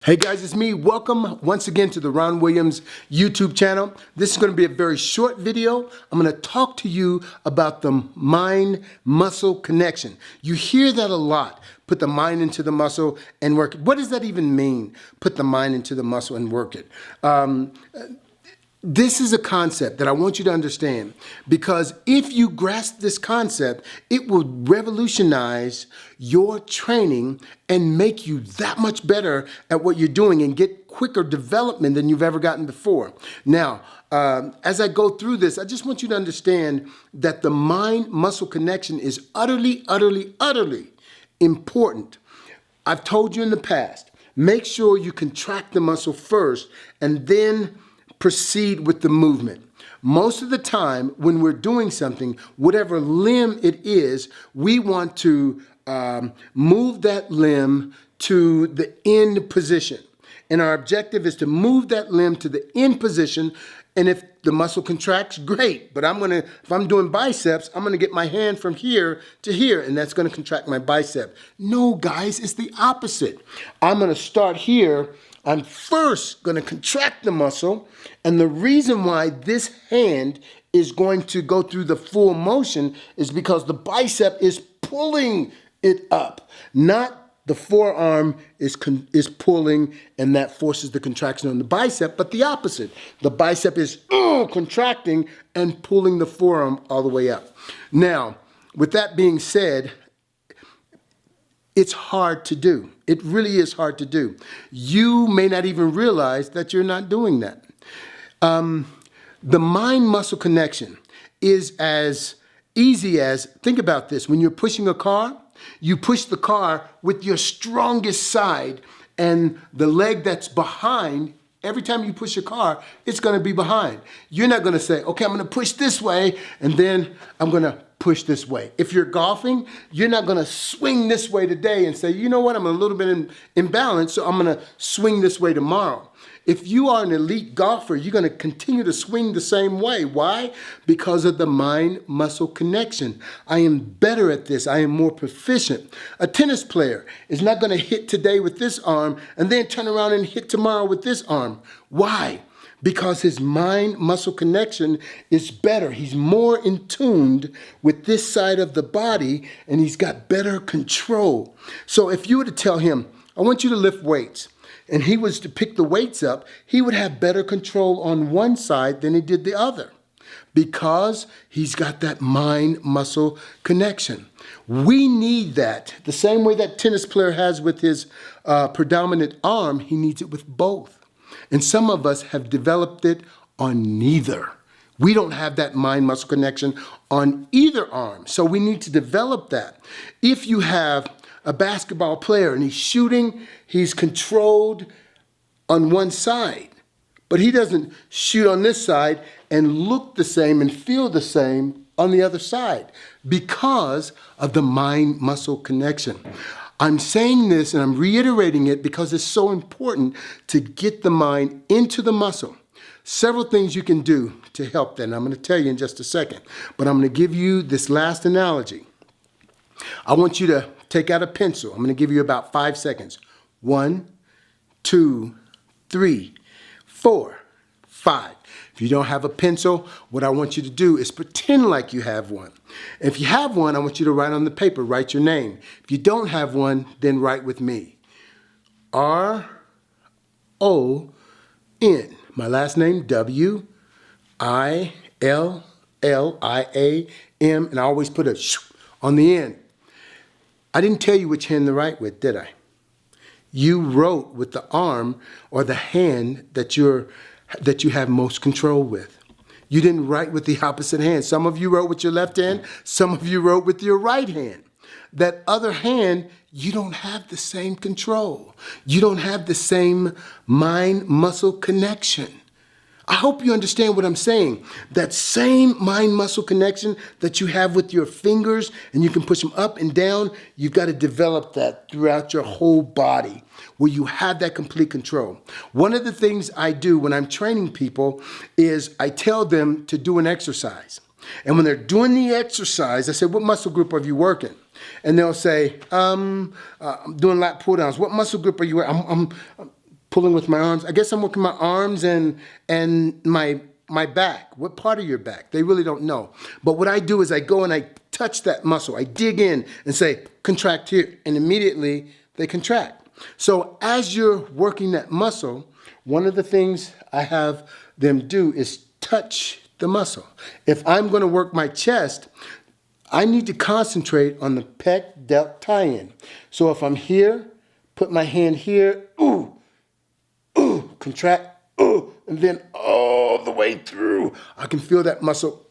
Hey guys, it's me. Welcome once again to the Ron Williams YouTube channel. This is going to be a very short video. I'm going to talk to you about the mind-muscle connection. You hear that a lot. Put the mind into the muscle and work it. What does that even mean? Put the mind into the muscle and work it. This is a concept that I want you to understand, because if you grasp this concept, it will revolutionize your training and make you that much better at what you're doing and get quicker development than you've ever gotten before. Now, as I go through this, I just want you to understand that the mind-muscle connection is utterly, utterly, utterly important. I've told you in the past, make sure you contract the muscle first and then proceed with the movement. Most of the time when we're doing something, whatever limb it is, we want to move that limb to the end position. And our objective is to move that limb to the end position. And if the muscle contracts, great. But if I'm doing biceps, I'm gonna get my hand from here to here, and that's gonna contract my bicep. No, guys, it's the opposite. I'm gonna start here. I'm first going to contract the muscle, and the reason why this hand is going to go through the full motion is because the bicep is pulling it up, not the forearm is pulling, and that forces the contraction on the bicep, but the opposite. The bicep is contracting and pulling the forearm all the way up. Now, with that being said, it's hard to do. It really is hard to do. You may not even realize that you're not doing that. The mind-muscle connection is as easy as, think about this, when you're pushing a car, you push the car with your strongest side, and the leg that's behind, every time you push a car, it's gonna be behind. You're not gonna say, okay, I'm gonna push this way, and then I'm gonna push this way. If you're golfing, you're not gonna swing this way today and say, you know what, I'm a little bit imbalanced, so I'm gonna swing this way tomorrow. If you are an elite golfer, you're gonna continue to swing the same way. Why? Because of the mind-muscle connection. I am better at this. I am more proficient. A tennis player is not gonna hit today with this arm and then turn around and hit tomorrow with this arm. Why? Because his mind-muscle connection is better. He's more in tune with this side of the body, and he's got better control. So if you were to tell him, I want you to lift weights, and he was to pick the weights up, he would have better control on one side than he did the other, because he's got that mind-muscle connection. We need that. The same way that tennis player has with his predominant arm, he needs it with both. And some of us have developed it on neither. We don't have that mind-muscle connection on either arm. So we need to develop that. If you have a basketball player and he's shooting, he's controlled on one side, but he doesn't shoot on this side and look the same and feel the same on the other side because of the mind-muscle connection. I'm saying this and I'm reiterating it because it's so important to get the mind into the muscle. Several things you can do to help that, and I'm going to tell you in just a second. But I'm going to give you this last analogy. I want you to take out a pencil. I'm going to give you about 5 seconds. 1, 2, 3, 4, 5. If you don't have a pencil, what I want you to do is pretend like you have one. If you have one, I want you to write on the paper, write your name. If you don't have one, then write with me. R-O-N. My last name, W-I-L-L-I-A-M, and I always put a sh on the end. I didn't tell you which hand to write with, did I? You wrote with the arm or the hand that you have most control with. You didn't write with the opposite hand. Some of you wrote with your left hand. Some of you wrote with your right hand. That other hand, you don't have the same control. You don't have the same mind-muscle connection. I hope you understand what I'm saying. That same mind-muscle connection that you have with your fingers, and you can push them up and down, you've got to develop that throughout your whole body where you have that complete control. One of the things I do when I'm training people is I tell them to do an exercise. And when they're doing the exercise, I say, what muscle group are you working? And they'll say, I'm doing lat pull downs. What muscle group are you working? I'm pulling with my arms. I guess I'm working my arms and my back. What part of your back? They really don't know. But what I do is I go and I touch that muscle. I dig in and say, contract here. And immediately they contract. So as you're working that muscle, one of the things I have them do is touch the muscle. If I'm going to work my chest, I need to concentrate on the pec delt tie-in. So if I'm here, put my hand here, ooh, ooh, contract, ooh, and then all the way through, I can feel that muscle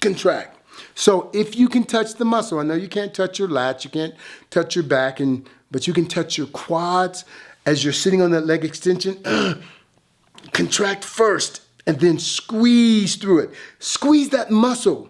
contract. So if you can touch the muscle, I know you can't touch your lats, you can't touch your back, but you can touch your quads as you're sitting on that leg extension. Contract first and then squeeze through it. Squeeze that muscle,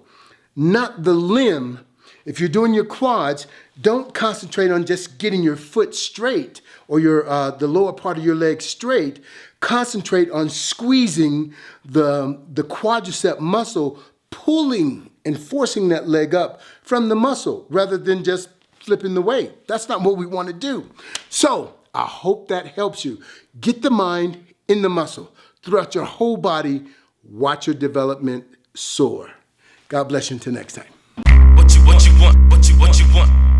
not the limb. If you're doing your quads, don't concentrate on just getting your foot straight or the lower part of your leg straight. Concentrate on squeezing the quadricep muscle, pulling and forcing that leg up from the muscle rather than just flipping the weight. That's not what we want to do. So I hope that helps you. Get the mind in the muscle. Throughout your whole body, watch your development soar. God bless you until next time. What you want?